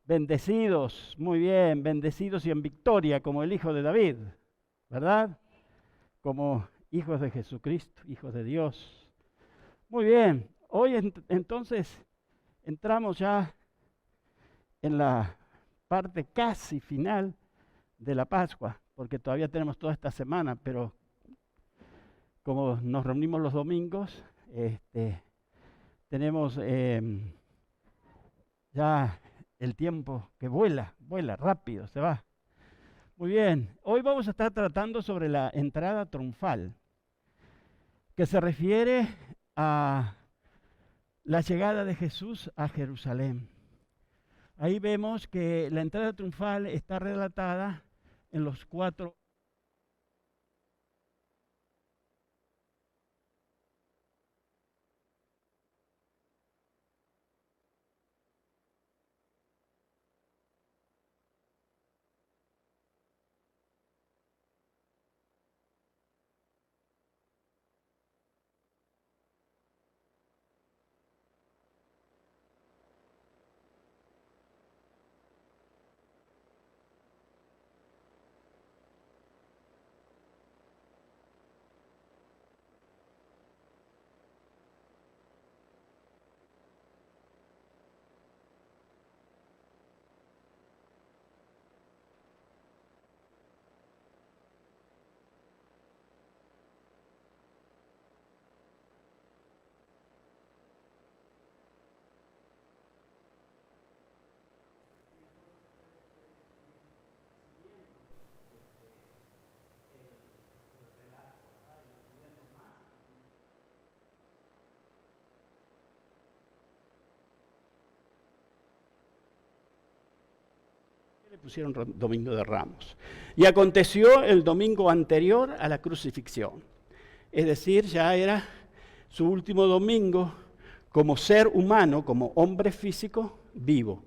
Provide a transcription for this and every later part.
Bendecidos, muy bien, bendecidos y en victoria como el Hijo de David, ¿verdad? Como hijos de Jesucristo, hijos de Dios. Muy bien, hoy entonces entramos ya en la parte casi final de la Pascua, porque todavía tenemos toda esta semana, pero como nos reunimos los domingos, tenemos ya el tiempo que vuela, vuela rápido, se va. Muy bien, hoy vamos a estar tratando sobre la entrada triunfal, que se refiere a la llegada de Jesús a Jerusalén. Ahí vemos que la entrada triunfal está relatada en los 4 le pusieron Domingo de Ramos. Y aconteció el domingo anterior a la crucifixión. Es decir, ya era su último domingo como ser humano, como hombre físico vivo.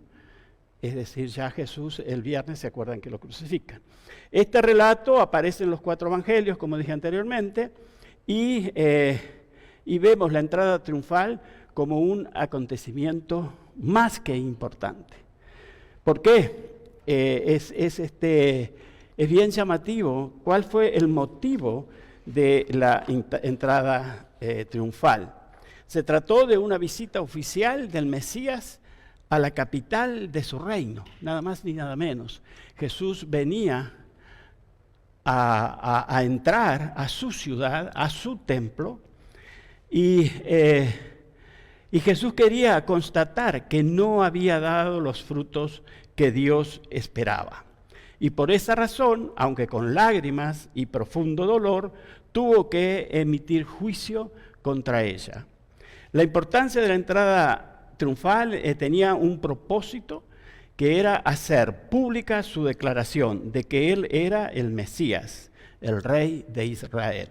Es decir, ya Jesús el viernes, ¿se acuerdan que lo crucifican? Este relato aparece en los 4 evangelios, como dije anteriormente, y vemos la entrada triunfal como un acontecimiento más que importante. ¿Por qué? Es bien llamativo cuál fue el motivo de la entrada triunfal. Se trató de una visita oficial del Mesías a la capital de su reino, nada más ni nada menos. Jesús venía a entrar a su ciudad, a su templo, y Jesús quería constatar que no había dado los frutos que Dios esperaba. Y por esa razón, aunque con lágrimas y profundo dolor, tuvo que emitir juicio contra ella. La importancia de la entrada triunfal tenía un propósito, que era hacer pública su declaración de que Él era el Mesías, el Rey de Israel.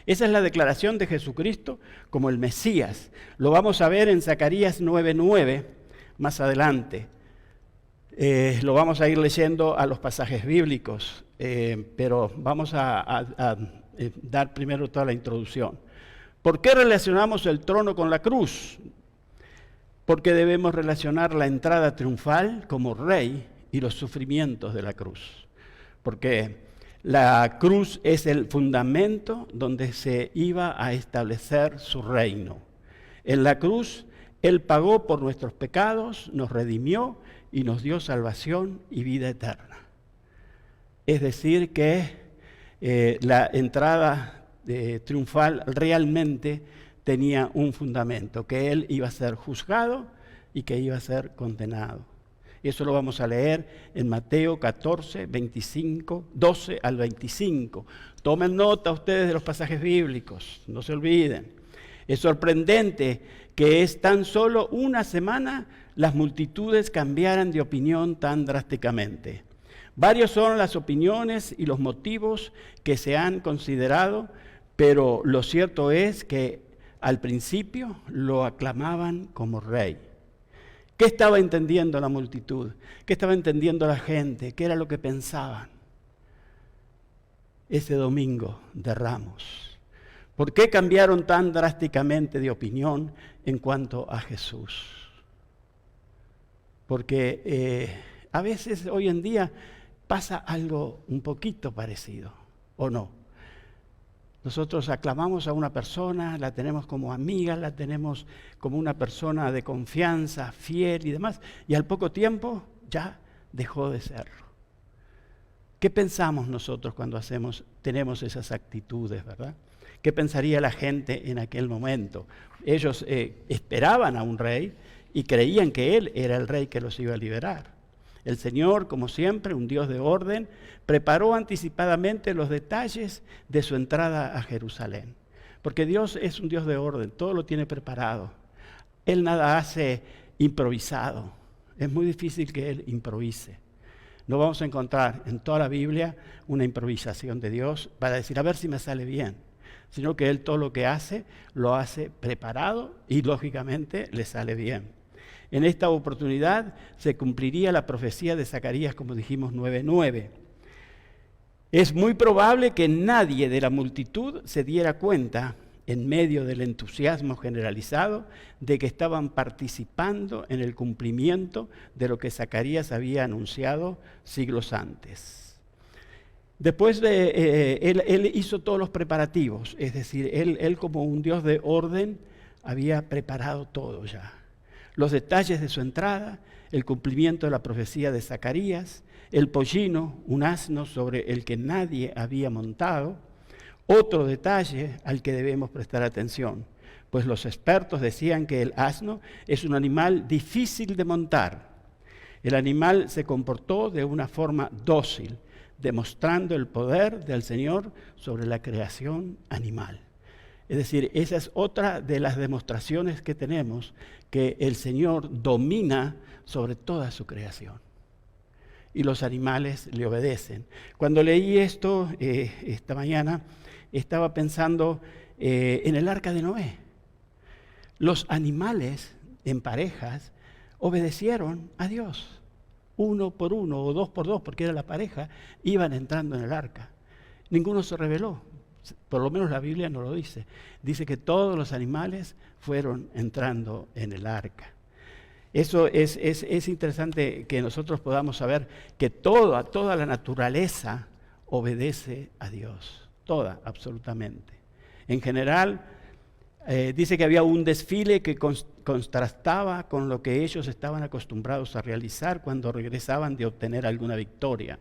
Esa es la declaración de Jesucristo como el Mesías. Lo vamos a ver en Zacarías 9:9 más adelante. Lo vamos a ir leyendo a los pasajes bíblicos, pero vamos a dar primero toda la introducción. ¿Por qué relacionamos el trono con la cruz? Porque debemos relacionar la entrada triunfal como rey y los sufrimientos de la cruz. Porque la cruz es el fundamento donde se iba a establecer su reino. En la cruz Él pagó por nuestros pecados, nos redimió y nos dio salvación y vida eterna. Es decir que la entrada triunfal realmente tenía un fundamento, que Él iba a ser juzgado y que iba a ser condenado. Eso lo vamos a leer en Mateo 14, 25, 12 al 25. Tomen nota ustedes de los pasajes bíblicos, no se olviden. Es sorprendente que es tan solo una semana las multitudes cambiaran de opinión tan drásticamente. Varias son las opiniones y los motivos que se han considerado, pero lo cierto es que al principio lo aclamaban como rey. ¿Qué estaba entendiendo la multitud? ¿Qué estaba entendiendo la gente? ¿Qué era lo que pensaban ese domingo de Ramos? ¿Por qué cambiaron tan drásticamente de opinión en cuanto a Jesús? porque a veces hoy en día pasa algo un poquito parecido, ¿o no? Nosotros aclamamos a una persona, la tenemos como amiga, la tenemos como una persona de confianza, fiel y demás, y al poco tiempo ya dejó de serlo. ¿Qué pensamos nosotros cuando tenemos esas actitudes, verdad? ¿Qué pensaría la gente en aquel momento? Ellos esperaban a un rey y creían que él era el rey que los iba a liberar. El Señor, como siempre, un Dios de orden, preparó anticipadamente los detalles de su entrada a Jerusalén. Porque Dios es un Dios de orden, todo lo tiene preparado. Él nada hace improvisado. Es muy difícil que Él improvise. No vamos a encontrar en toda la Biblia una improvisación de Dios para decir, a ver si me sale bien. Sino que Él todo lo que hace, lo hace preparado y lógicamente le sale bien. En esta oportunidad se cumpliría la profecía de Zacarías, como dijimos, 9:9. Es muy probable que nadie de la multitud se diera cuenta, en medio del entusiasmo generalizado, de que estaban participando en el cumplimiento de lo que Zacarías había anunciado siglos antes. Después él hizo todos los preparativos, es decir, él como un Dios de orden había preparado todo ya. Los detalles de su entrada, el cumplimiento de la profecía de Zacarías, el pollino, un asno sobre el que nadie había montado. Otro detalle al que debemos prestar atención, pues los expertos decían que el asno es un animal difícil de montar. El animal se comportó de una forma dócil, demostrando el poder del Señor sobre la creación animal. Es decir, esa es otra de las demostraciones que tenemos, que el Señor domina sobre toda su creación. Y los animales le obedecen. Cuando leí esto esta mañana, estaba pensando en el arca de Noé. Los animales en parejas obedecieron a Dios. Uno por uno o dos por dos, porque era la pareja, iban entrando en el arca. Ninguno se rebeló. Por lo menos la Biblia no lo dice. Dice que todos los animales fueron entrando en el arca. Eso es interesante que nosotros podamos saber que toda la naturaleza obedece a Dios. Toda, absolutamente. En general, dice que había un desfile que contrastaba con lo que ellos estaban acostumbrados a realizar cuando regresaban de obtener alguna victoria.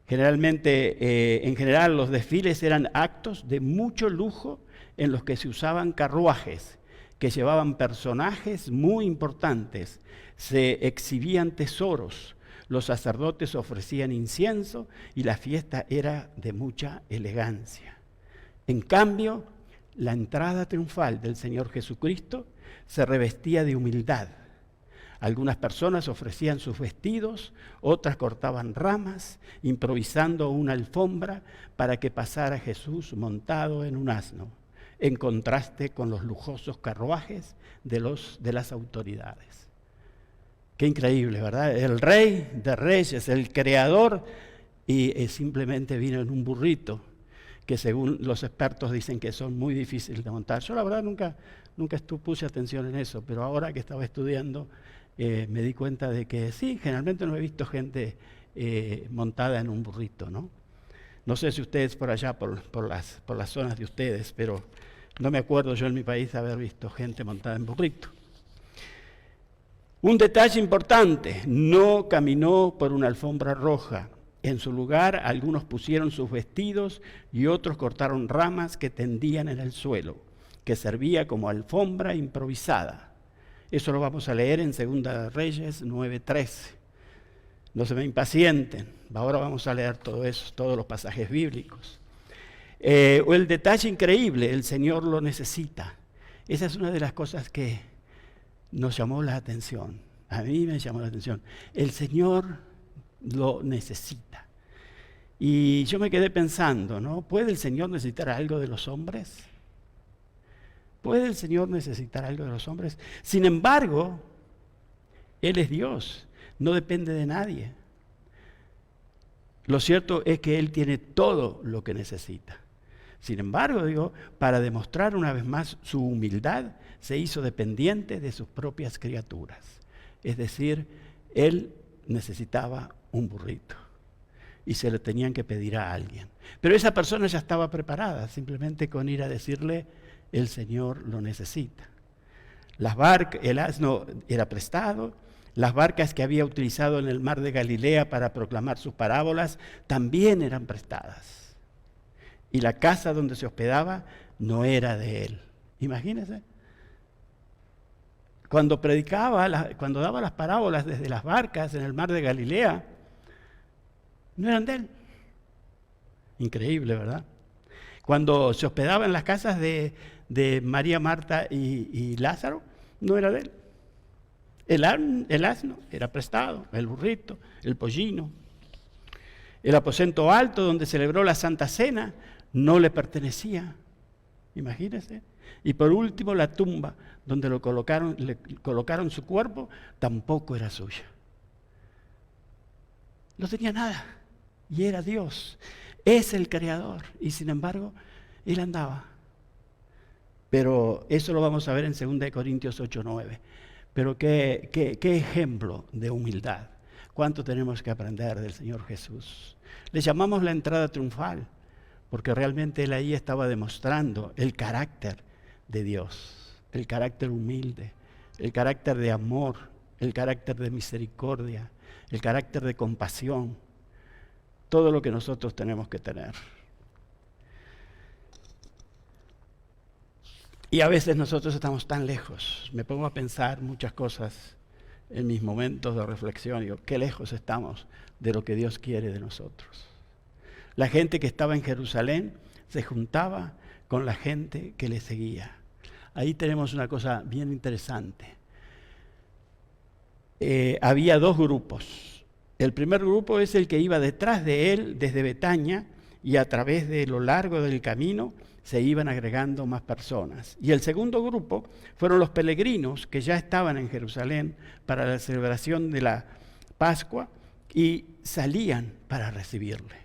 En general, los desfiles eran actos de mucho lujo en los que se usaban carruajes que llevaban personajes muy importantes, se exhibían tesoros, los sacerdotes ofrecían incienso y la fiesta era de mucha elegancia. En cambio, la entrada triunfal del Señor Jesucristo se revestía de humildad. Algunas personas ofrecían sus vestidos, otras cortaban ramas, improvisando una alfombra para que pasara Jesús montado en un asno, en contraste con los lujosos carruajes de las autoridades. Qué increíble, ¿verdad? El Rey de Reyes, el Creador, y simplemente vino en un burrito, que según los expertos dicen que son muy difíciles de montar. Yo la verdad nunca puse atención en eso, pero ahora que estaba estudiando me di cuenta de que sí, generalmente no he visto gente montada en un burrito, ¿no? No sé si ustedes por allá, por las zonas de ustedes, pero no me acuerdo yo en mi país haber visto gente montada en burrito. Un detalle importante, no caminó por una alfombra roja. En su lugar, algunos pusieron sus vestidos y otros cortaron ramas que tendían en el suelo, que servía como alfombra improvisada. Eso lo vamos a leer en 2 Reyes 9:13. No se me impacienten, ahora vamos a leer todo eso, todos los pasajes bíblicos. O el detalle increíble, el Señor lo necesita. Esa es una de las cosas que nos llamó la atención. A mí me llamó la atención. El Señor lo necesita. Y yo me quedé pensando, ¿no? ¿Puede el Señor necesitar algo de los hombres? ¿Puede el Señor necesitar algo de los hombres? Sin embargo, Él es Dios, no depende de nadie. Lo cierto es que Él tiene todo lo que necesita. Sin embargo, para demostrar una vez más su humildad, se hizo dependiente de sus propias criaturas. Es decir, él necesitaba un burrito y se lo tenían que pedir a alguien. Pero esa persona ya estaba preparada, simplemente con ir a decirle, el Señor lo necesita. Las barcas, el asno era prestado, las barcas que había utilizado en el mar de Galilea para proclamar sus parábolas también eran prestadas. Y la casa donde se hospedaba no era de él. Imagínense. Cuando predicaba, cuando daba las parábolas desde las barcas en el mar de Galilea, no eran de él. Increíble, ¿verdad? Cuando se hospedaba en las casas de María, Marta y Lázaro, no era de él. El asno era prestado, el burrito, el pollino. El aposento alto donde celebró la Santa Cena no le pertenecía. Imagínense. Y por último, la tumba donde le colocaron su cuerpo tampoco era suya. No tenía nada. Y era Dios. Es el Creador. Y sin embargo, él andaba. Pero eso lo vamos a ver en 2 Corintios 8:9. Pero qué ejemplo de humildad. ¿Cuánto tenemos que aprender del Señor Jesús? Le llamamos la entrada triunfal, porque realmente él ahí estaba demostrando el carácter de Dios, el carácter humilde, el carácter de amor, el carácter de misericordia, el carácter de compasión, todo lo que nosotros tenemos que tener. Y a veces nosotros estamos tan lejos. Me pongo a pensar muchas cosas en mis momentos de reflexión. Digo, qué lejos estamos de lo que Dios quiere de nosotros. La gente que estaba en Jerusalén se juntaba con la gente que le seguía. Ahí tenemos una cosa bien interesante. Había dos grupos. El primer grupo es el que iba detrás de él desde Betania y a través de lo largo del camino se iban agregando más personas. Y el segundo grupo fueron los peregrinos que ya estaban en Jerusalén para la celebración de la Pascua y salían para recibirle.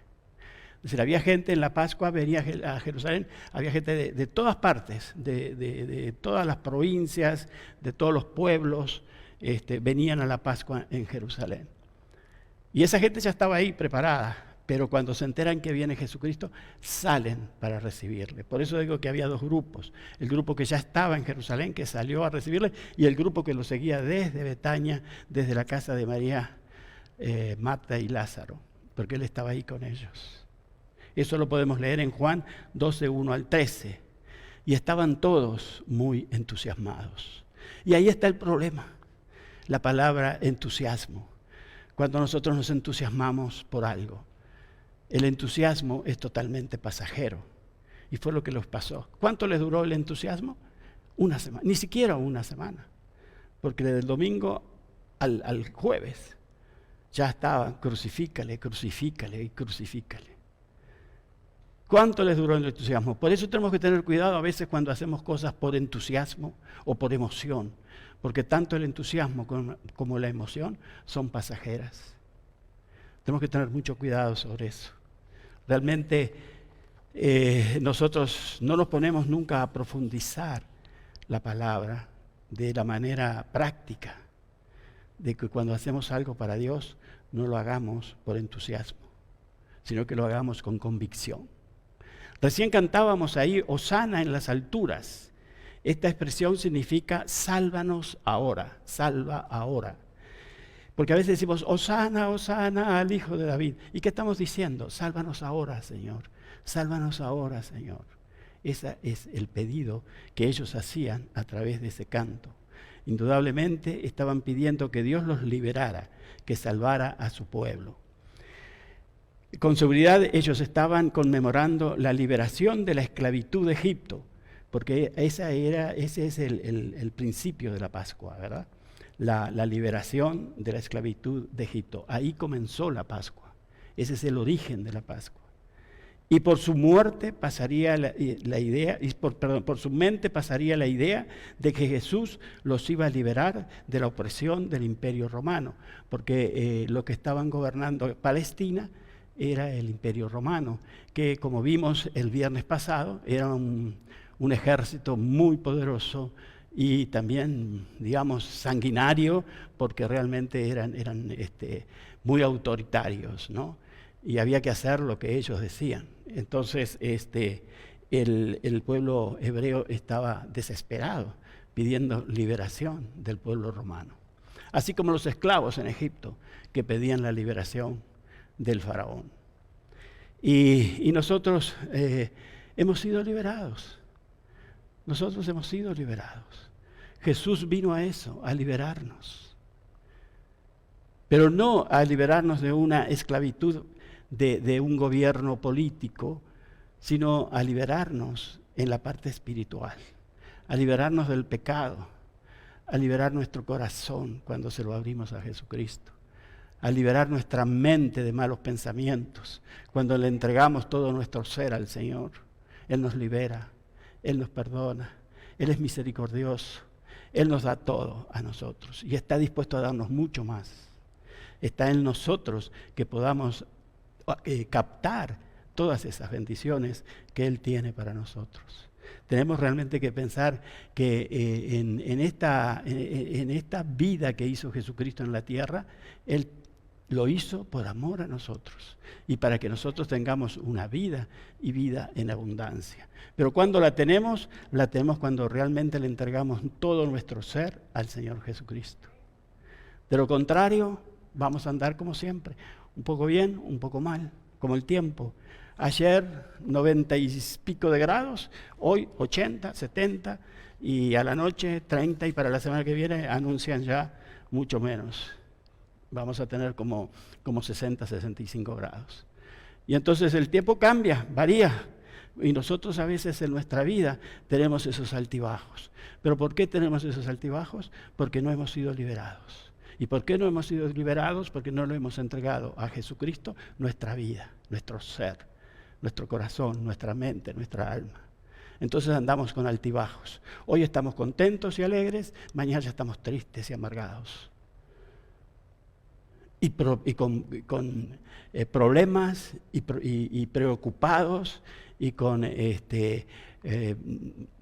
Es decir, había gente en la Pascua, venía a Jerusalén, había gente de todas partes, de todas las provincias, de todos los pueblos, venían a la Pascua en Jerusalén. Y esa gente ya estaba ahí preparada. Pero cuando se enteran que viene Jesucristo, salen para recibirle. Por eso digo que había dos grupos. El grupo que ya estaba en Jerusalén, que salió a recibirle, y el grupo que lo seguía desde Betania, desde la casa de María, Marta y Lázaro, porque él estaba ahí con ellos. Eso lo podemos leer en Juan 12:1-13. Y estaban todos muy entusiasmados. Y ahí está el problema, la palabra entusiasmo. Cuando nosotros nos entusiasmamos por algo. El entusiasmo es totalmente pasajero. Y fue lo que les pasó. ¿Cuánto les duró el entusiasmo? Una semana, ni siquiera una semana. Porque desde el domingo al jueves ya estaban, crucifícale, crucifícale y crucifícale. ¿Cuánto les duró el entusiasmo? Por eso tenemos que tener cuidado a veces cuando hacemos cosas por entusiasmo o por emoción. Porque tanto el entusiasmo como la emoción son pasajeras. Tenemos que tener mucho cuidado sobre eso. Realmente nosotros no nos ponemos nunca a profundizar la palabra de la manera práctica, de que cuando hacemos algo para Dios no lo hagamos por entusiasmo, sino que lo hagamos con convicción. Recién cantábamos ahí, Hosana en las alturas. Esta expresión significa sálvanos ahora, salva ahora. Porque a veces decimos, Hosana, Hosana al Hijo de David. ¿Y qué estamos diciendo? Sálvanos ahora, Señor. Sálvanos ahora, Señor. Ese es el pedido que ellos hacían a través de ese canto. Indudablemente estaban pidiendo que Dios los liberara, que salvara a su pueblo. Con seguridad ellos estaban conmemorando la liberación de la esclavitud de Egipto, porque ese es el principio de la Pascua, ¿verdad? La liberación de la esclavitud de Egipto. Ahí comenzó la Pascua. Ese es el origen de la Pascua. Y por su muerte pasaría la idea, por su mente pasaría la idea de que Jesús los iba a liberar de la opresión del Imperio Romano, porque lo que estaban gobernando Palestina era el Imperio Romano, que como vimos el viernes pasado, era un ejército muy poderoso y también, digamos, sanguinario, porque realmente eran muy autoritarios, ¿no? Y había que hacer lo que ellos decían. Entonces, el pueblo hebreo estaba desesperado, pidiendo liberación del pueblo romano. Así como los esclavos en Egipto, que pedían la liberación del faraón. Y nosotros hemos sido liberados. Nosotros hemos sido liberados. Jesús vino a eso, a liberarnos. Pero no a liberarnos de una esclavitud de un gobierno político, sino a liberarnos en la parte espiritual, a liberarnos del pecado, a liberar nuestro corazón cuando se lo abrimos a Jesucristo, a liberar nuestra mente de malos pensamientos cuando le entregamos todo nuestro ser al Señor. Él nos libera, Él nos perdona, Él es misericordioso, Él nos da todo a nosotros y está dispuesto a darnos mucho más. Está en nosotros que podamos captar todas esas bendiciones que Él tiene para nosotros. Tenemos realmente que pensar que en esta vida que hizo Jesucristo en la tierra, Él lo hizo por amor a nosotros y para que nosotros tengamos una vida y vida en abundancia. Pero cuando la tenemos cuando realmente le entregamos todo nuestro ser al Señor Jesucristo. De lo contrario, vamos a andar como siempre, un poco bien, un poco mal, como el tiempo. Ayer 90 y pico de grados, hoy 80, 70 y a la noche 30 y para la semana que viene anuncian ya mucho menos. Vamos a tener como 60, 65 grados. Y entonces el tiempo cambia, varía. Y nosotros a veces en nuestra vida tenemos esos altibajos. ¿Pero por qué tenemos esos altibajos? Porque no hemos sido liberados. ¿Y por qué no hemos sido liberados? Porque no lo hemos entregado a Jesucristo nuestra vida, nuestro ser, nuestro corazón, nuestra mente, nuestra alma. Entonces andamos con altibajos. Hoy estamos contentos y alegres, mañana ya estamos tristes y amargados. Y con problemas y preocupados y con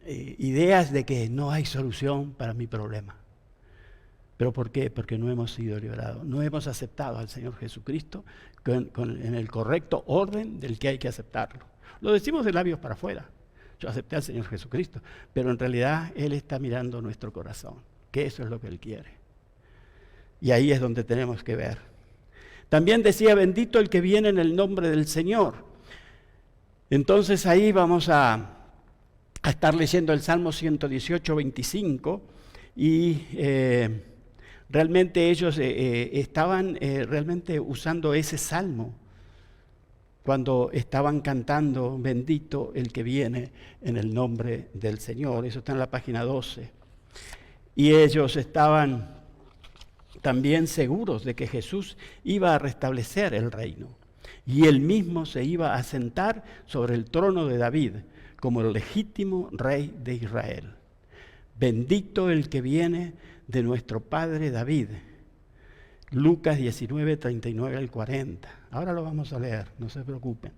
ideas de que no hay solución para mi problema. ¿Pero por qué? Porque no hemos sido liberados. No hemos aceptado al Señor Jesucristo en el correcto orden del que hay que aceptarlo. Lo decimos de labios para afuera. Yo acepté al Señor Jesucristo. Pero en realidad Él está mirando nuestro corazón, que eso es lo que Él quiere. Y ahí es donde tenemos que ver. También decía, bendito el que viene en el nombre del Señor. Entonces ahí vamos a estar leyendo el Salmo 118, 25. Y realmente ellos estaban realmente usando ese salmo cuando estaban cantando, bendito el que viene en el nombre del Señor. Eso está en la página 12. Y ellos estaban también seguros de que Jesús iba a restablecer el reino y él mismo se iba a sentar sobre el trono de David como el legítimo rey de Israel. Bendito el que viene de nuestro padre David. Lucas 19, 39 al 40. Ahora lo vamos a leer, no se preocupen.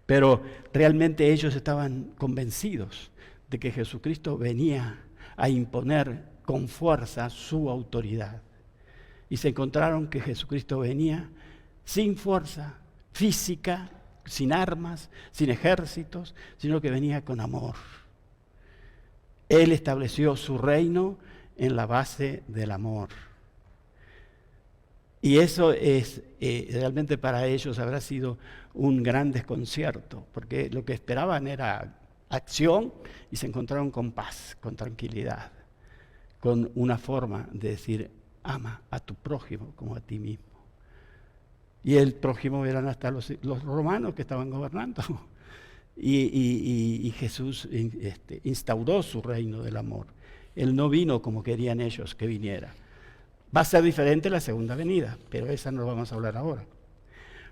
Pero realmente ellos estaban convencidos de que Jesucristo venía a imponer con fuerza su autoridad. Y se encontraron que Jesucristo venía sin fuerza física, sin armas, sin ejércitos, sino que venía con amor. Él estableció su reino en la base del amor. Y eso es realmente para ellos habrá sido un gran desconcierto, porque lo que esperaban era acción y se encontraron con paz, con tranquilidad, con una forma de decir, ama a tu prójimo como a ti mismo. Y el prójimo eran hasta los romanos que estaban gobernando. Y Jesús instauró su reino del amor. Él no vino como querían ellos que viniera. Va a ser diferente la segunda venida, pero esa no lo vamos a hablar ahora.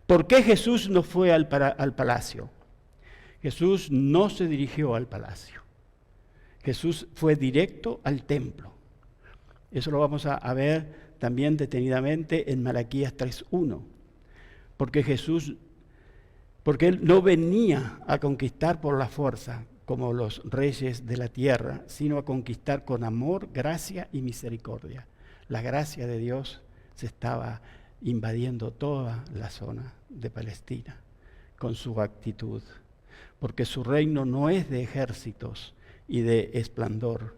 ¿Por qué Jesús no fue al palacio? Jesús no se dirigió al palacio. Jesús fue directo al templo. Eso lo vamos a ver también detenidamente en Malaquías 3:1. Porque Él no venía a conquistar por la fuerza, como los reyes de la tierra, sino a conquistar con amor, gracia y misericordia. La gracia de Dios se estaba invadiendo toda la zona de Palestina con su actitud, porque su reino no es de ejércitos y de esplendor,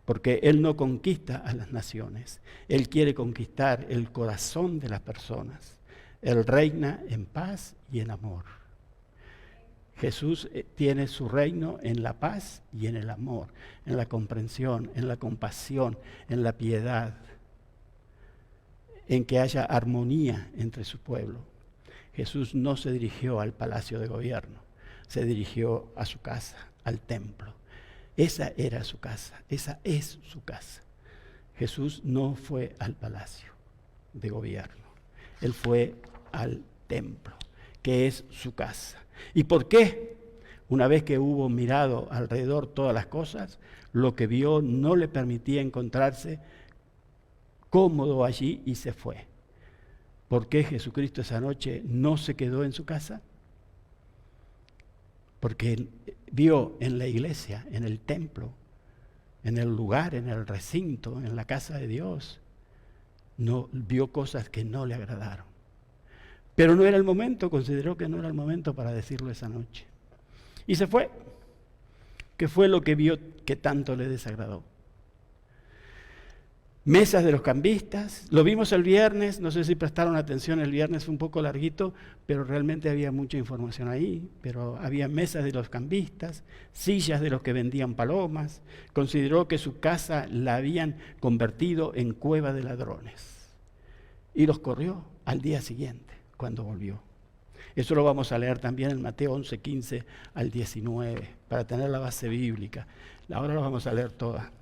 porque Él no conquista a las naciones, Él quiere conquistar el corazón de las personas. Él reina en paz y en amor. Jesús tiene su reino en la paz y en el amor, en la comprensión, en la compasión, en la piedad, en que haya armonía entre su pueblo. Jesús no se dirigió al palacio de gobierno, se dirigió a su casa, al templo. Esa era su casa, esa es su casa. Jesús no fue al palacio de gobierno, Él fue al templo, que es su casa. ¿Y por qué? Una vez que hubo mirado alrededor todas las cosas, lo que vio no le permitía encontrarse cómodo allí y se fue. ¿Por qué Jesucristo esa noche no se quedó en su casa? Porque Él vio en la iglesia, en el templo, en el lugar, en el recinto, en la casa de Dios, no vio cosas que no le agradaron. Pero no era el momento, consideró que no era el momento para decirlo esa noche. Y se fue. ¿Qué fue lo que vio que tanto le desagradó? Mesas de los cambistas, lo vimos el viernes, no sé si prestaron atención, el viernes fue un poco larguito, pero realmente había mucha información ahí, pero había mesas de los cambistas, sillas de los que vendían palomas, consideró que su casa la habían convertido en cueva de ladrones y los corrió al día siguiente, cuando volvió. Eso lo vamos a leer también en Mateo 11, 15 al 19, para tener la base bíblica. Ahora lo vamos a leer toda.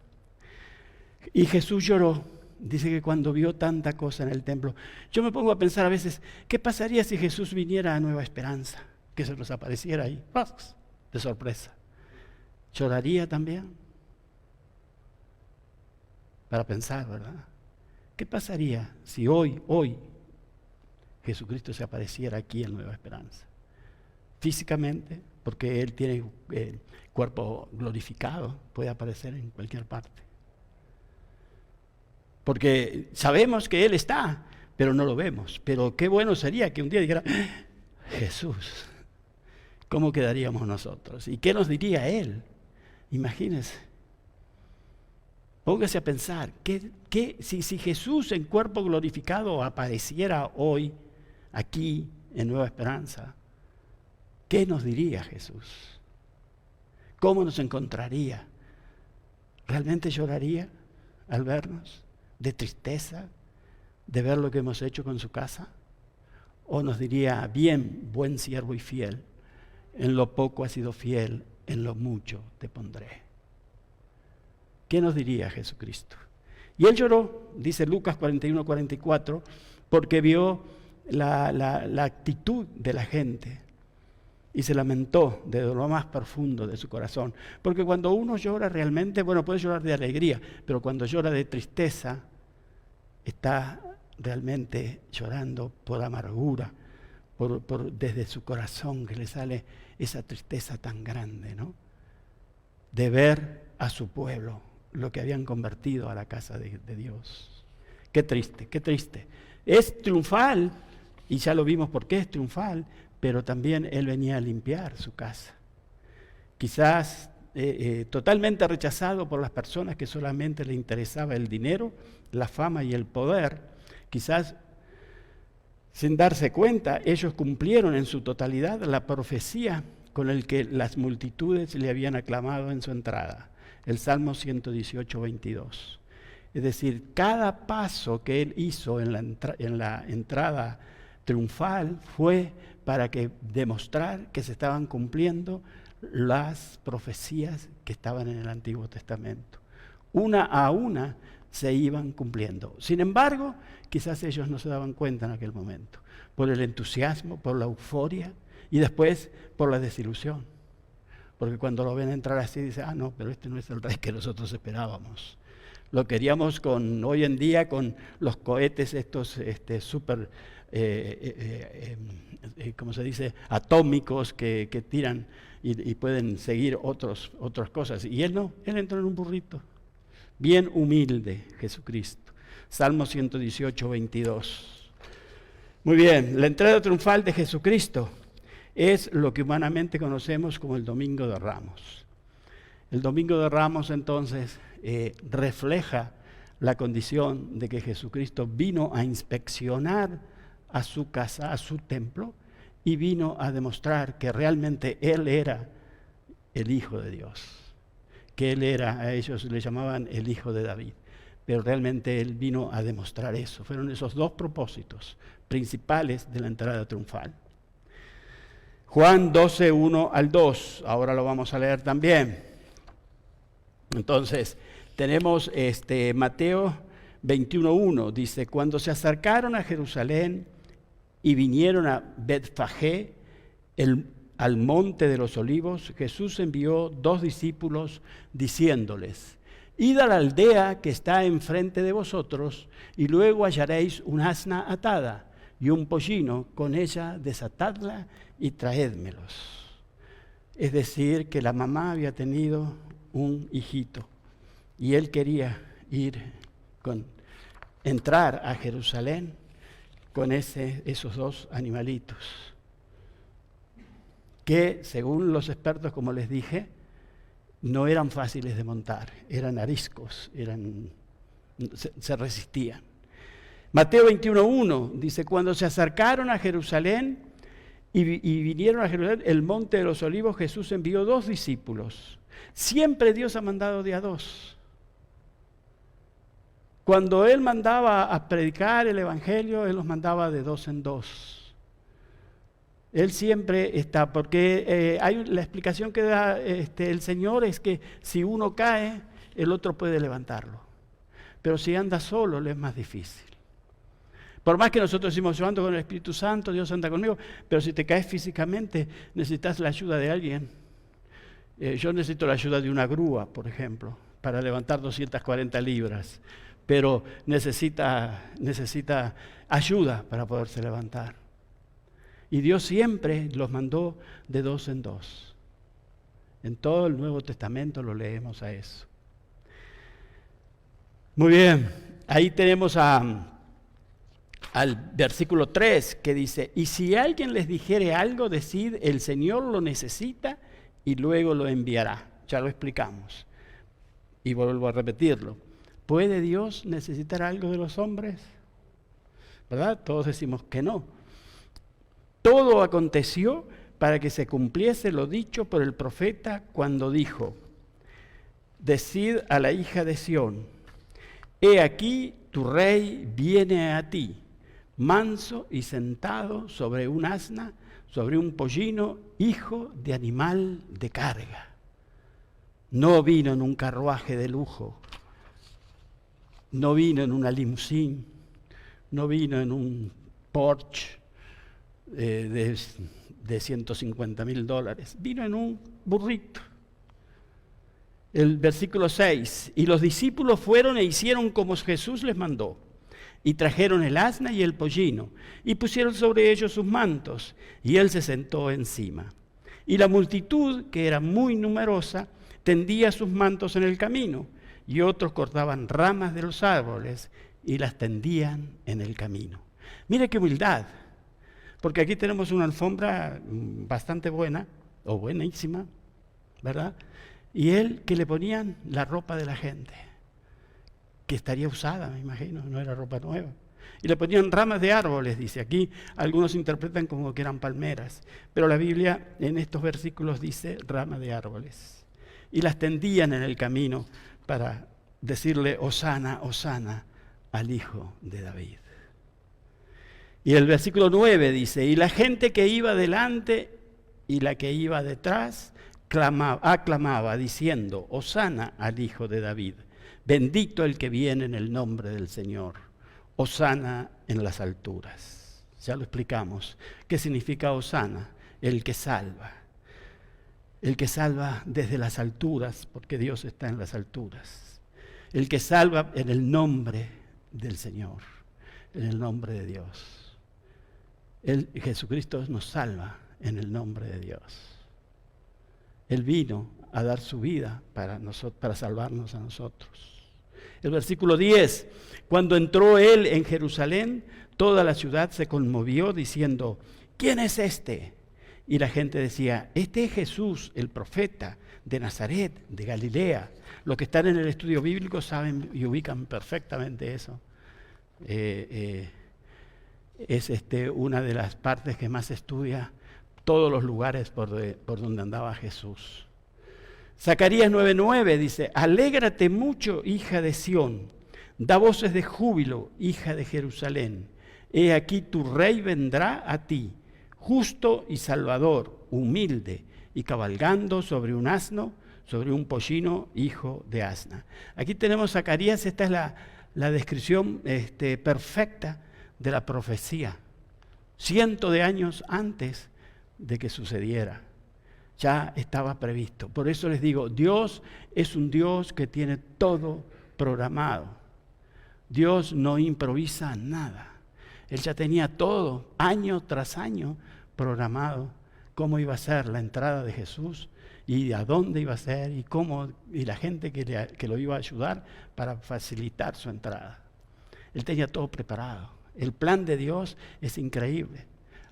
Y Jesús lloró, dice que cuando vio tanta cosa en el templo. Yo me pongo a pensar a veces, ¿qué pasaría si Jesús viniera a Nueva Esperanza? Que se nos apareciera ahí, de sorpresa. ¿Lloraría también? Para pensar, ¿verdad? ¿Qué pasaría si hoy, Jesucristo se apareciera aquí en Nueva Esperanza? Físicamente, porque Él tiene el cuerpo glorificado, puede aparecer en cualquier parte. Porque sabemos que Él está, pero no lo vemos. Pero qué bueno sería que un día dijera, Jesús, ¿cómo quedaríamos nosotros? ¿Y qué nos diría Él? Imagínense. Póngase a pensar, si Jesús en cuerpo glorificado apareciera hoy, aquí, en Nueva Esperanza, ¿qué nos diría Jesús? ¿Cómo nos encontraría? ¿Realmente lloraría al vernos? ¿De tristeza de ver lo que hemos hecho con su casa? ¿O nos diría, bien, buen siervo y fiel, en lo poco has sido fiel, en lo mucho te pondré? ¿Qué nos diría Jesucristo? Y Él lloró, dice Lucas 41, 44, porque vio la actitud de la gente y se lamentó de lo más profundo de su corazón. Porque cuando uno llora realmente, bueno, puede llorar de alegría, pero cuando llora de tristeza, está realmente llorando por amargura, desde su corazón que le sale esa tristeza tan grande, ¿no? De ver a su pueblo, lo que habían convertido a la casa de Dios. Qué triste, qué triste. Es triunfal, y ya lo vimos por qué es triunfal, pero también Él venía a limpiar su casa. Quizás totalmente rechazado por las personas que solamente le interesaba el dinero, la fama y el poder. Quizás sin darse cuenta, ellos cumplieron en su totalidad la profecía con el que las multitudes le habían aclamado en su entrada. El Salmo 118, 22. Es decir, cada paso que Él hizo en la entrada triunfal fue para demostrar que se estaban cumpliendo las profecías que estaban en el Antiguo Testamento. Una a una se iban cumpliendo. Sin embargo, quizás ellos no se daban cuenta en aquel momento, por el entusiasmo, por la euforia y después por la desilusión. Porque cuando lo ven entrar así, dicen, no, pero este no es el rey que nosotros esperábamos. Lo queríamos hoy en día con los cohetes estos súper, ¿cómo se dice?, atómicos que tiran y pueden seguir otras cosas. Y él no, él entró en un burrito. Bien humilde, Jesucristo. Salmo 118, 22. Muy bien, la entrada triunfal de Jesucristo es lo que humanamente conocemos como el Domingo de Ramos. El Domingo de Ramos, entonces, refleja la condición de que Jesucristo vino a inspeccionar a su casa, a su templo, y vino a demostrar que realmente Él era el Hijo de Dios. Que Él era, a ellos le llamaban el Hijo de David. Pero realmente Él vino a demostrar eso. Fueron esos dos propósitos principales de la entrada triunfal. Juan 12, 1 al 2. Ahora lo vamos a leer también. Entonces, tenemos Mateo 21:1. Dice, cuando se acercaron a Jerusalén y vinieron a Betfagé, al monte de los olivos, Jesús envió 2 discípulos diciéndoles, id a la aldea que está enfrente de vosotros y luego hallaréis un asna atada y un pollino con ella, desatadla y traédmelos. Es decir, que la mamá había tenido un hijito y él quería entrar a Jerusalén con esos 2 animalitos, que según los expertos, como les dije, no eran fáciles de montar, eran ariscos, se resistían. Mateo 21:1 dice, cuando se acercaron a Jerusalén y vinieron a Jerusalén, el monte de los olivos, Jesús envió 2 discípulos. Siempre Dios ha mandado de a 2. Cuando Él mandaba a predicar el Evangelio, Él los mandaba de 2 en 2. Él siempre está, porque la explicación que da el Señor es que si uno cae, el otro puede levantarlo. Pero si anda solo, le es más difícil. Por más que nosotros decimos, yo ando con el Espíritu Santo, Dios anda conmigo, pero si te caes físicamente, necesitas la ayuda de alguien. Yo necesito la ayuda de una grúa, por ejemplo, para levantar 240 libras. Pero necesita ayuda para poderse levantar. Y Dios siempre los mandó de 2 en 2. En todo el Nuevo Testamento lo leemos a eso. Muy bien, ahí tenemos al versículo 3 que dice, y si alguien les dijere algo, decid, el Señor lo necesita y luego lo enviará. Ya lo explicamos. Y vuelvo a repetirlo. ¿Puede Dios necesitar algo de los hombres? ¿Verdad? Todos decimos que no. Todo aconteció para que se cumpliese lo dicho por el profeta cuando dijo, decid a la hija de Sión, he aquí tu rey viene a ti, manso y sentado sobre un asna, sobre un pollino, hijo de animal de carga. No vino en un carruaje de lujo, no vino en una limusín, no vino en un Porsche de $150,000, vino en un burrito. El versículo 6, y los discípulos fueron e hicieron como Jesús les mandó, y trajeron el asna y el pollino, y pusieron sobre ellos sus mantos, y él se sentó encima. Y la multitud, que era muy numerosa, tendía sus mantos en el camino, y otros cortaban ramas de los árboles y las tendían en el camino. Mire qué humildad, porque aquí tenemos una alfombra bastante buena, o buenísima, ¿verdad? Y él que le ponían la ropa de la gente, que estaría usada, me imagino, no era ropa nueva. Y le ponían ramas de árboles, dice aquí, algunos interpretan como que eran palmeras, pero la Biblia en estos versículos dice ramas de árboles. Y las tendían en el camino para decirle, Hosana, Hosana, al Hijo de David. Y el versículo 9 dice, y la gente que iba delante y la que iba detrás aclamaba diciendo, Hosana al Hijo de David, bendito el que viene en el nombre del Señor, Hosana en las alturas. Ya lo explicamos. ¿Qué significa Hosana? El que salva. El que salva desde las alturas, porque Dios está en las alturas. el que salva en el nombre del Señor, en el nombre de Dios. Jesucristo nos salva en el nombre de Dios. Él vino a dar su vida para salvarnos a nosotros. El versículo 10, cuando entró él en Jerusalén, toda la ciudad se conmovió diciendo, ¿quién es este? Y la gente decía, este es Jesús, el profeta de Nazaret, de Galilea. Los que están en el estudio bíblico saben y ubican perfectamente eso. Es una de las partes que más estudia todos los lugares por donde andaba Jesús. Zacarías 9:9 dice, alégrate mucho, hija de Sión, da voces de júbilo, hija de Jerusalén. He aquí tu rey vendrá a ti, justo y salvador, humilde, y cabalgando sobre un asno, sobre un pollino, hijo de asna. Aquí tenemos Zacarías, esta es la descripción perfecta de la profecía, cientos de años antes de que sucediera. Ya estaba previsto. Por eso les digo, Dios es un Dios que tiene todo programado. Dios no improvisa nada. Él ya tenía todo, año tras año, programado cómo iba a ser la entrada de Jesús y a dónde iba a ser y la gente que lo iba a ayudar para facilitar su entrada. Él tenía todo preparado. El plan de Dios es increíble.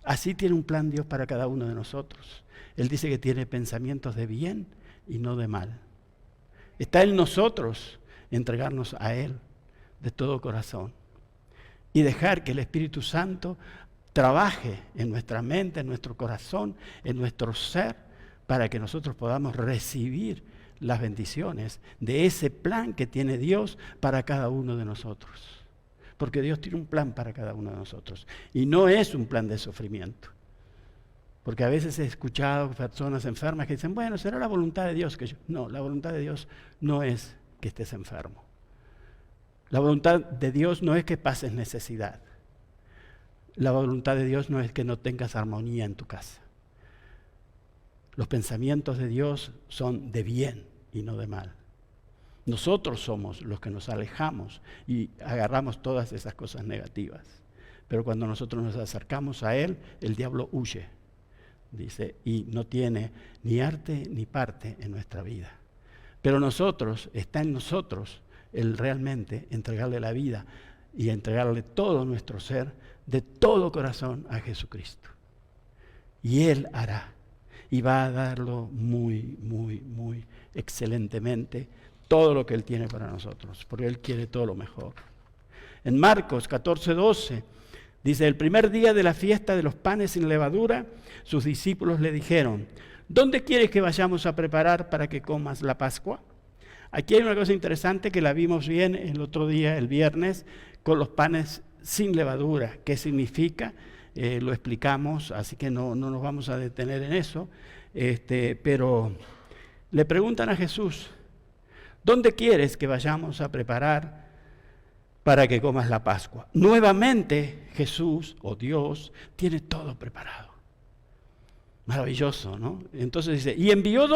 Así tiene un plan Dios para cada uno de nosotros. Él dice que tiene pensamientos de bien y no de mal. Está en nosotros entregarnos a Él de todo corazón y dejar que el Espíritu Santo trabaje en nuestra mente, en nuestro corazón, en nuestro ser, para que nosotros podamos recibir las bendiciones de ese plan que tiene Dios para cada uno de nosotros. Porque Dios tiene un plan para cada uno de nosotros. Y no es un plan de sufrimiento. Porque a veces he escuchado personas enfermas que dicen, bueno, será la voluntad de Dios que yo... No, la voluntad de Dios no es que estés enfermo. La voluntad de Dios no es que pases necesidad. La voluntad de Dios no es que no tengas armonía en tu casa. Los pensamientos de Dios son de bien y no de mal. Nosotros somos los que nos alejamos y agarramos todas esas cosas negativas. Pero cuando nosotros nos acercamos a Él, el diablo huye, dice, y no tiene ni arte ni parte en nuestra vida. Pero está en nosotros el realmente entregarle la vida y entregarle todo nuestro ser, de todo corazón a Jesucristo. Y Él hará, y va a darlo muy, muy, muy excelentemente, todo lo que Él tiene para nosotros, porque Él quiere todo lo mejor. En Marcos 14:12 dice, el primer día de la fiesta de los panes sin levadura, sus discípulos le dijeron, ¿dónde quieres que vayamos a preparar para que comas la Pascua? Aquí hay una cosa interesante que la vimos bien el otro día, el viernes, con los panes sin levadura. ¿Qué significa? Lo explicamos, así que no nos vamos a detener en eso. Pero le preguntan a Jesús, ¿dónde quieres que vayamos a preparar para que comas la Pascua? Nuevamente Jesús o Dios tiene todo preparado. Maravilloso, ¿no? Entonces dice, y envió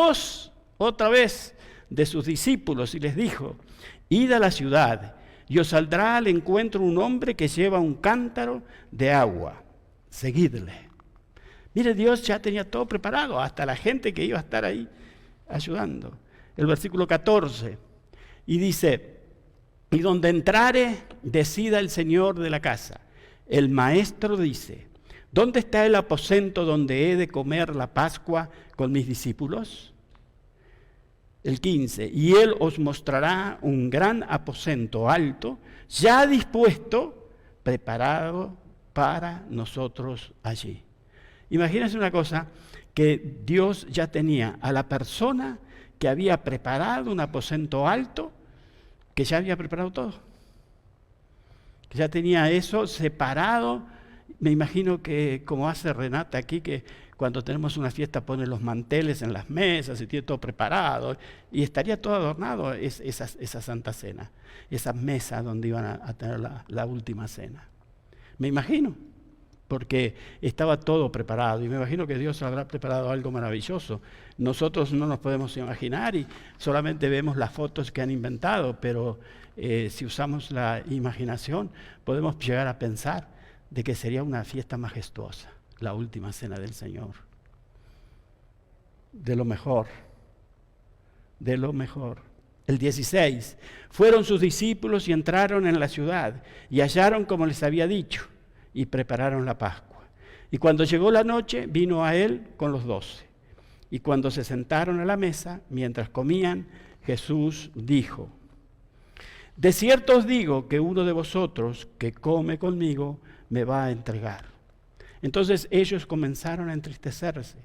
otra vez de sus discípulos y les dijo, id a la ciudad y os saldrá al encuentro un hombre que lleva un cántaro de agua. Seguidle. Mire, Dios ya tenía todo preparado, hasta la gente que iba a estar ahí ayudando. El versículo 14, y dice, y donde entrare, decida el Señor de la casa. El maestro dice, ¿dónde está el aposento donde he de comer la Pascua con mis discípulos? El 15, y Él os mostrará un gran aposento alto, ya dispuesto, preparado para nosotros allí. Imagínense una cosa, que Dios ya tenía a la persona que había preparado un aposento alto, que ya había preparado todo. Que ya tenía eso separado. Me imagino que, como hace Renata aquí, que cuando tenemos una fiesta pone los manteles en las mesas y tiene todo preparado. Y estaría todo adornado esa Santa Cena, esas mesas donde iban a tener la última cena. Me imagino. porque estaba todo preparado. Y me imagino que Dios habrá preparado algo maravilloso. Nosotros no nos podemos imaginar y solamente vemos las fotos que han inventado, pero si usamos la imaginación podemos llegar a pensar de que sería una fiesta majestuosa, la última cena del Señor. De lo mejor, de lo mejor. El 16, fueron sus discípulos y entraron en la ciudad y hallaron como les había dicho y prepararon la Pascua. Y cuando llegó la noche, vino a él con los 12. Y cuando se sentaron a la mesa, mientras comían, Jesús dijo: de cierto os digo que uno de vosotros que come conmigo me va a entregar. Entonces ellos comenzaron a entristecerse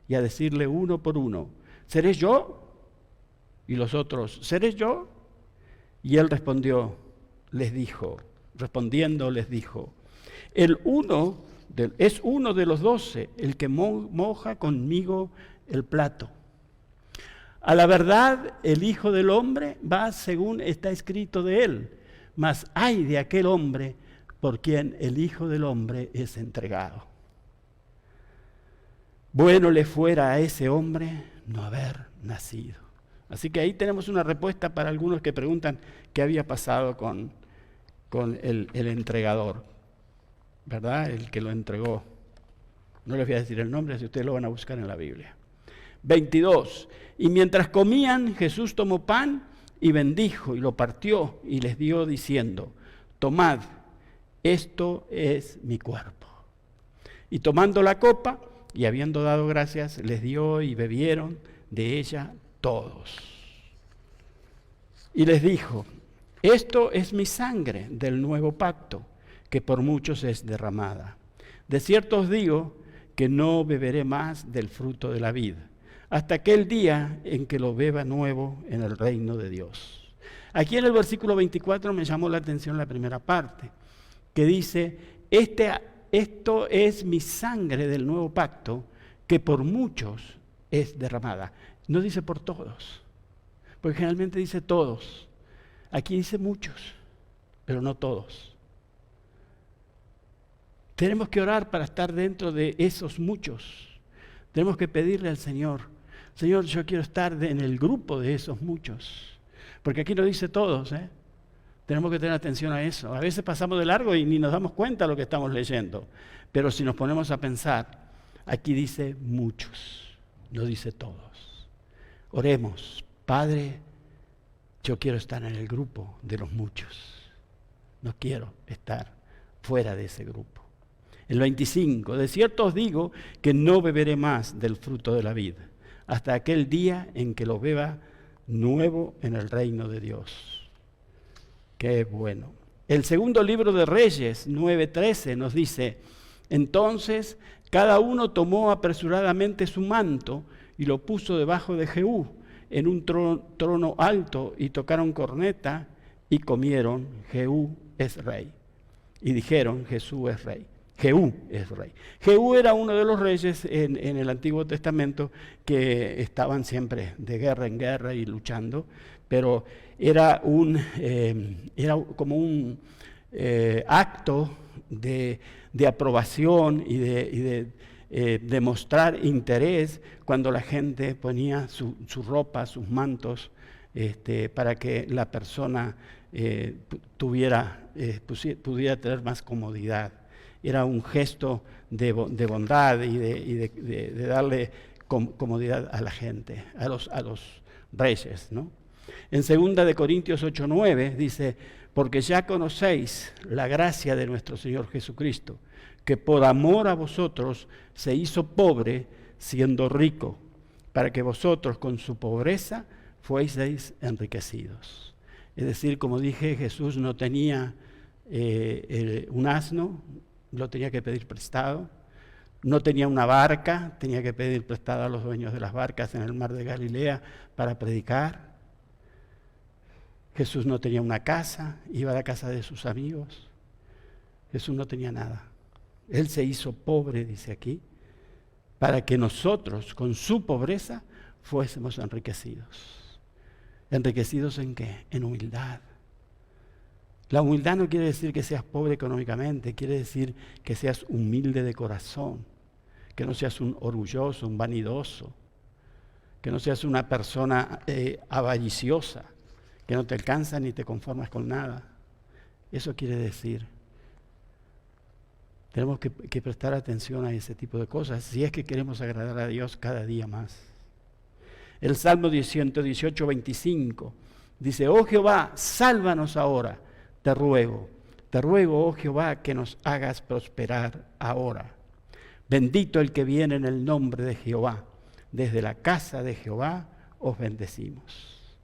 y a decirle uno por uno: ¿seré yo? Y los otros: ¿seré yo? Y él respondiendo les dijo: es uno de los 12 el que moja conmigo el plato. A la verdad, el Hijo del Hombre va según está escrito de él, mas ay de aquel hombre por quien el Hijo del Hombre es entregado. Bueno le fuera a ese hombre no haber nacido. Así que ahí tenemos una respuesta para algunos que preguntan qué había pasado con el entregador, ¿verdad? El que lo entregó. No les voy a decir el nombre, si ustedes lo van a buscar en la Biblia. 22. Y mientras comían, Jesús tomó pan y bendijo y lo partió y les dio diciendo: tomad, esto es mi cuerpo. Y tomando la copa y habiendo dado gracias, les dio y bebieron de ella todos. Y les dijo: esto es mi sangre del nuevo pacto, que por muchos es derramada. De cierto os digo que no beberé más del fruto de la vid, hasta aquel día en que lo beba nuevo en el reino de Dios. Aquí en el versículo 24 me llamó la atención la primera parte, que dice: esto es mi sangre del nuevo pacto, que por muchos es derramada. No dice por todos, porque generalmente dice todos. Aquí dice muchos, pero no todos. Tenemos que orar para estar dentro de esos muchos. Tenemos que pedirle al Señor: Señor, yo quiero estar en el grupo de esos muchos. Porque aquí no dice todos, ¿eh? Tenemos que tener atención a eso. A veces pasamos de largo y ni nos damos cuenta de lo que estamos leyendo. Pero si nos ponemos a pensar, aquí dice muchos, no dice todos. Oremos: Padre, yo quiero estar en el grupo de los muchos. No quiero estar fuera de ese grupo. El 25, de cierto os digo que no beberé más del fruto de la vid, hasta aquel día en que lo beba nuevo en el reino de Dios. Qué bueno. El segundo libro de Reyes, 9:13, nos dice: entonces cada uno tomó apresuradamente su manto y lo puso debajo de Jehú en un trono alto, y tocaron corneta y comieron: Jehú es rey. Y dijeron: Jesús es rey. Jehú es rey. Jehú era uno de los reyes en el Antiguo Testamento que estaban siempre de guerra en guerra y luchando, pero era como un acto de aprobación y de mostrar interés cuando la gente ponía su ropa, sus mantos, para que la persona pudiera tener más comodidad. Era un gesto de bondad y de darle comodidad a la gente, a los reyes, ¿no? En 2 Corintios 8:9 dice: porque ya conocéis la gracia de nuestro Señor Jesucristo, que por amor a vosotros se hizo pobre siendo rico, para que vosotros con su pobreza fueseis enriquecidos. Es decir, como dije, Jesús no tenía un asno, lo tenía que pedir prestado. No tenía una barca, tenía que pedir prestado a los dueños de las barcas en el mar de Galilea para predicar. Jesús no tenía una casa, iba a la casa de sus amigos. Jesús no tenía nada. Él se hizo pobre, dice aquí, para que nosotros, con su pobreza, fuésemos enriquecidos. ¿Enriquecidos en qué? En humildad. La humildad no quiere decir que seas pobre económicamente, quiere decir que seas humilde de corazón, que no seas un orgulloso, un vanidoso, que no seas una persona avariciosa, que no te alcanza ni te conformas con nada. Eso quiere decir. Tenemos que prestar atención a ese tipo de cosas si es que queremos agradar a Dios cada día más. El Salmo 118, 25 dice: oh Jehová, sálvanos ahora, te ruego, oh Jehová, que nos hagas prosperar ahora. Bendito el que viene en el nombre de Jehová. Desde la casa de Jehová os bendecimos.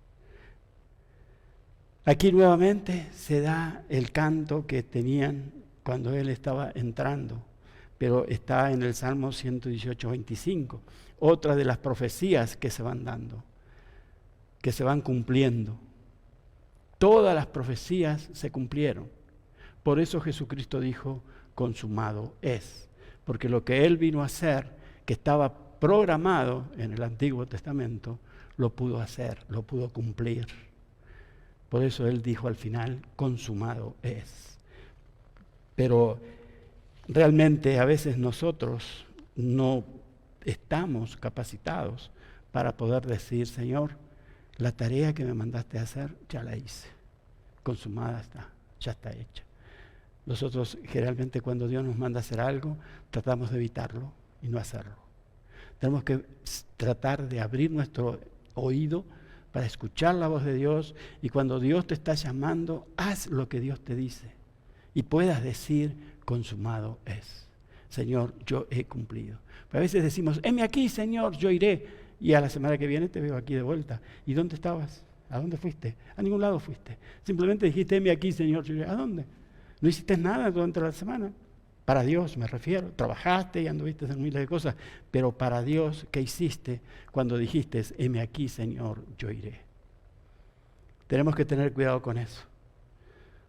Aquí nuevamente se da el canto que tenían cuando él estaba entrando, pero está en el Salmo 118, 25. Otra de las profecías que se van dando, que se van cumpliendo. Todas las profecías se cumplieron. Por eso Jesucristo dijo: consumado es. Porque lo que él vino a hacer, que estaba programado en el Antiguo Testamento, lo pudo hacer, lo pudo cumplir. Por eso él dijo al final: consumado es. Pero realmente a veces nosotros no estamos capacitados para poder decir: Señor, la tarea que me mandaste a hacer, ya la hice. Consumada está, ya está hecha. Nosotros generalmente cuando Dios nos manda a hacer algo, tratamos de evitarlo y no hacerlo. Tenemos que tratar de abrir nuestro oído para escuchar la voz de Dios, y cuando Dios te está llamando, haz lo que Dios te dice y puedas decir: consumado es. Señor, yo he cumplido. Pero a veces decimos: heme aquí, Señor, yo iré, y a la semana que viene te veo aquí de vuelta. ¿Y dónde estabas? ¿A dónde fuiste? A ningún lado fuiste. Simplemente dijiste: heme aquí, Señor, yo iré. ¿A dónde? No hiciste nada durante la semana. Para Dios me refiero. Trabajaste y anduviste en miles de cosas, pero para Dios, ¿qué hiciste cuando dijiste: heme aquí, Señor, yo iré? Tenemos que tener cuidado con eso,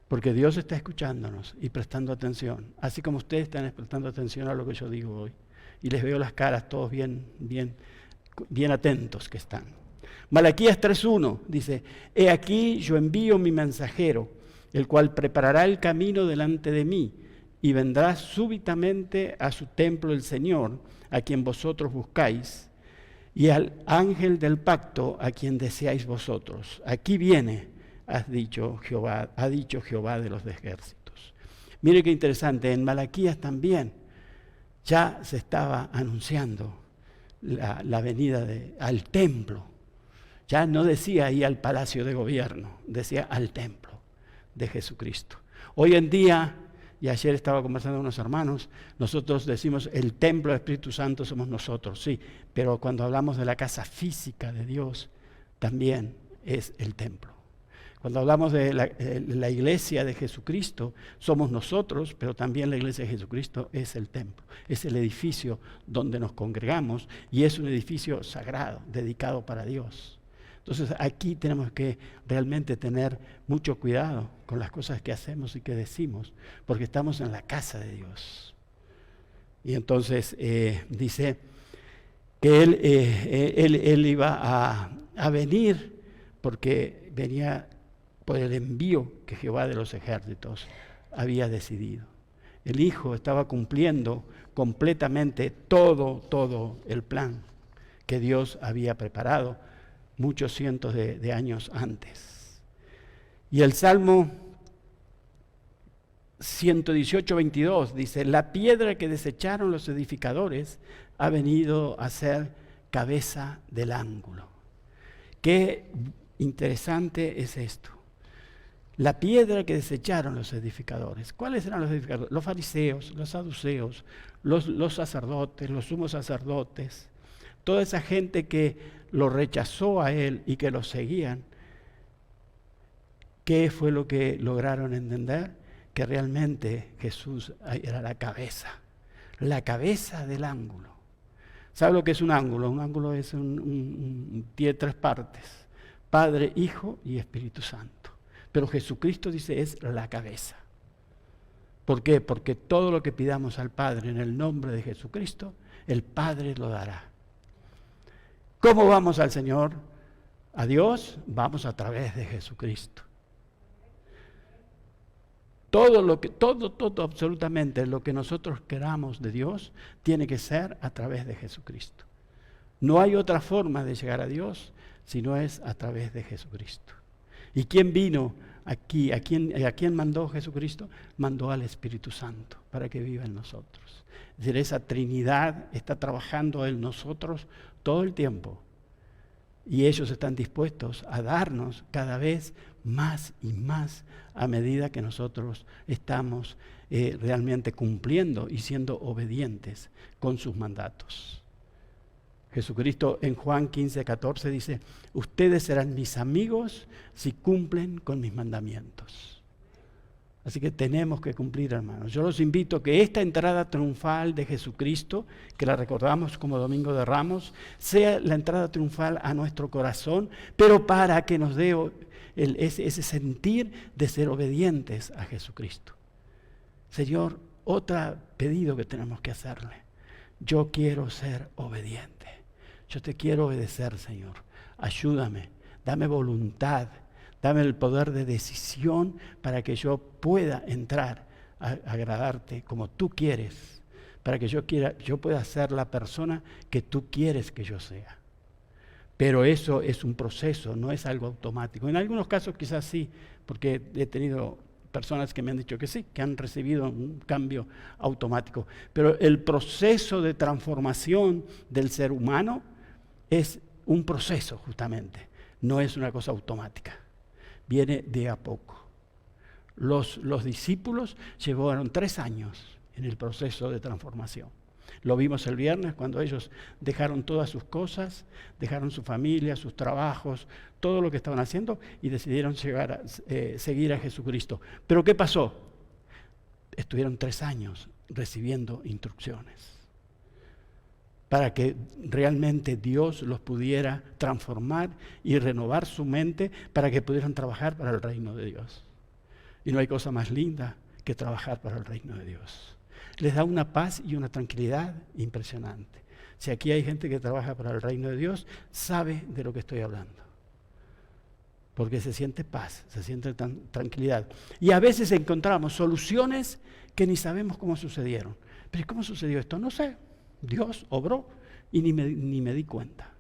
porque Dios está escuchándonos y prestando atención, así como ustedes están prestando atención a lo que yo digo hoy. Y les veo las caras todos bien atentos que están. Malaquías 3:1 dice: he aquí yo envío mi mensajero, el cual preparará el camino delante de mí, y vendrá súbitamente a su templo el Señor, a quien vosotros buscáis, y al ángel del pacto, a quien deseáis vosotros. Aquí viene, ha dicho Jehová de los ejércitos. Mire qué interesante, en Malaquías también ya se estaba anunciando la venida al templo. Ya no decía ahí al palacio de gobierno, decía al templo de Jesucristo. Hoy en día, y ayer estaba conversando con unos hermanos, nosotros decimos: el templo del Espíritu Santo somos nosotros, sí, pero cuando hablamos de la casa física de Dios, también es el templo. Cuando hablamos de la iglesia de Jesucristo, somos nosotros, pero también la iglesia de Jesucristo es el templo, es el edificio donde nos congregamos, y es un edificio sagrado, dedicado para Dios. Entonces aquí tenemos que realmente tener mucho cuidado con las cosas que hacemos y que decimos, porque estamos en la casa de Dios. Y entonces dice que él iba a venir, porque venía por el envío que Jehová de los ejércitos había decidido. El Hijo estaba cumpliendo completamente todo el plan que Dios había preparado muchos cientos de años antes. Y el Salmo 118, 22 dice: la piedra que desecharon los edificadores ha venido a ser cabeza del ángulo. Qué interesante es esto. La piedra que desecharon los edificadores. ¿Cuáles eran los edificadores? Los fariseos, los saduceos, los sacerdotes, los sumos sacerdotes. Toda esa gente que lo rechazó a él y que lo seguían. ¿Qué fue lo que lograron entender? Que realmente Jesús era la cabeza del ángulo. ¿Sabe lo que es un ángulo? Un ángulo es tiene tres partes: Padre, Hijo y Espíritu Santo. Pero Jesucristo dice es la cabeza. ¿Por qué? Porque todo lo que pidamos al Padre en el nombre de Jesucristo, el Padre lo dará. ¿Cómo vamos al Señor? A Dios vamos a través de Jesucristo. todo, absolutamente lo que nosotros queramos de Dios tiene que ser a través de Jesucristo. No hay otra forma de llegar a Dios si no es a través de Jesucristo. ¿Y quién vino aquí? ¿A quién mandó Jesucristo? Mandó al Espíritu Santo para que viva en nosotros. Es decir, esa Trinidad está trabajando en nosotros todo el tiempo. Y ellos están dispuestos a darnos cada vez más y más a medida que nosotros estamos realmente cumpliendo y siendo obedientes con sus mandatos. Jesucristo en Juan 15:14 dice: ustedes serán mis amigos si cumplen con mis mandamientos. Así que tenemos que cumplir, hermanos. Yo los invito a que esta entrada triunfal de Jesucristo, que la recordamos como Domingo de Ramos, sea la entrada triunfal a nuestro corazón, pero para que nos dé ese sentir de ser obedientes a Jesucristo. Señor, otro pedido que tenemos que hacerle: yo quiero ser obediente. Yo te quiero obedecer, Señor. Ayúdame, dame voluntad, dame el poder de decisión para que yo pueda entrar a agradarte como tú quieres, para que yo pueda ser la persona que tú quieres que yo sea. Pero eso es un proceso, no es algo automático. En algunos casos quizás sí, porque he tenido personas que me han dicho que sí, que han recibido un cambio automático. Pero el proceso de transformación del ser humano es un proceso justamente, no es una cosa automática. Viene de a poco. Los discípulos llevaron 3 años en el proceso de transformación. Lo vimos el viernes cuando ellos dejaron todas sus cosas, dejaron su familia, sus trabajos, todo lo que estaban haciendo y decidieron seguir a Jesucristo. ¿Pero qué pasó? Estuvieron 3 años recibiendo instrucciones para que realmente Dios los pudiera transformar y renovar su mente para que pudieran trabajar para el reino de Dios. Y no hay cosa más linda que trabajar para el reino de Dios. Les da una paz y una tranquilidad impresionante. Si aquí hay gente que trabaja para el reino de Dios, sabe de lo que estoy hablando. Porque se siente paz, se siente tranquilidad. Y a veces encontramos soluciones que ni sabemos cómo sucedieron. ¿Pero cómo sucedió esto? No sé. Dios obró y ni me di cuenta.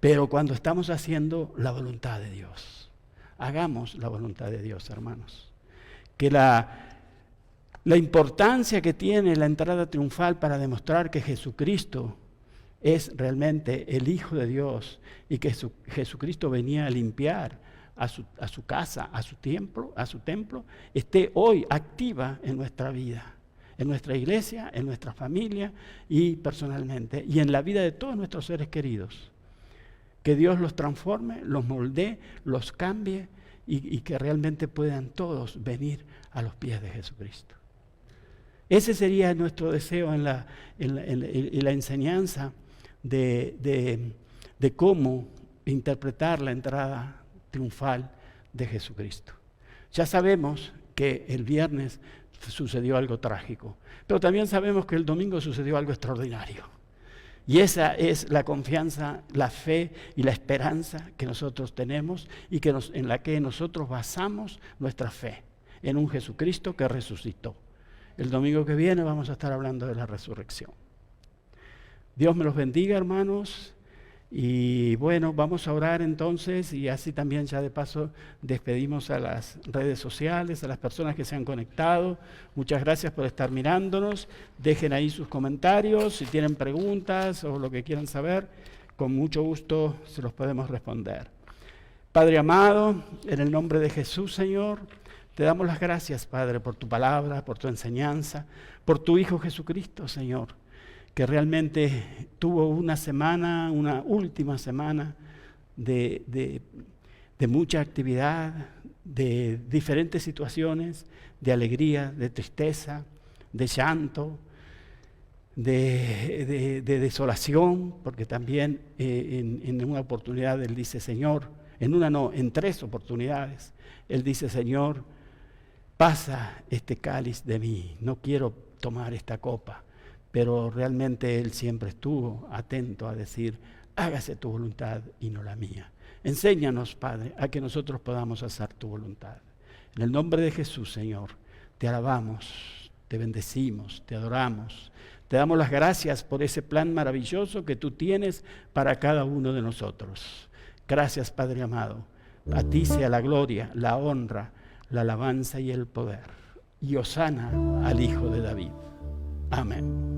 Pero cuando estamos haciendo la voluntad de Dios, hagamos la voluntad de Dios, hermanos. Que la importancia que tiene la entrada triunfal para demostrar que Jesucristo es realmente el Hijo de Dios y que Jesucristo venía a limpiar a su casa, a su templo, esté hoy activa en nuestra vida, en nuestra iglesia, en nuestra familia y personalmente, y en la vida de todos nuestros seres queridos. Que Dios los transforme, los moldee, los cambie y que realmente puedan todos venir a los pies de Jesucristo. Ese sería nuestro deseo en la enseñanza de cómo interpretar la entrada triunfal de Jesucristo. Ya sabemos que el viernes sucedió algo trágico, pero también sabemos que el domingo sucedió algo extraordinario. Y esa es la confianza, la fe y la esperanza que nosotros tenemos y en la que nosotros basamos nuestra fe, en un Jesucristo que resucitó. El domingo que viene vamos a estar hablando de la resurrección. Dios me los bendiga, hermanos. Y bueno, vamos a orar entonces y así también ya de paso despedimos a las redes sociales, a las personas que se han conectado. Muchas gracias por estar mirándonos. Dejen ahí sus comentarios, si tienen preguntas o lo que quieran saber, con mucho gusto se los podemos responder. Padre amado, en el nombre de Jesús, Señor, te damos las gracias, Padre, por tu palabra, por tu enseñanza, por tu Hijo Jesucristo, Señor, que realmente tuvo una última semana de mucha actividad, de diferentes situaciones, de alegría, de tristeza, de llanto, de desolación, porque también en una oportunidad él dice, Señor, en 3 oportunidades, él dice, Señor, pasa este cáliz de mí, no quiero tomar esta copa. Pero realmente él siempre estuvo atento a decir, hágase tu voluntad y no la mía. Enséñanos, Padre, a que nosotros podamos hacer tu voluntad. En el nombre de Jesús, Señor, te alabamos, te bendecimos, te adoramos. Te damos las gracias por ese plan maravilloso que tú tienes para cada uno de nosotros. Gracias, Padre amado. A ti sea la gloria, la honra, la alabanza y el poder. Y hosana al Hijo de David. Amén.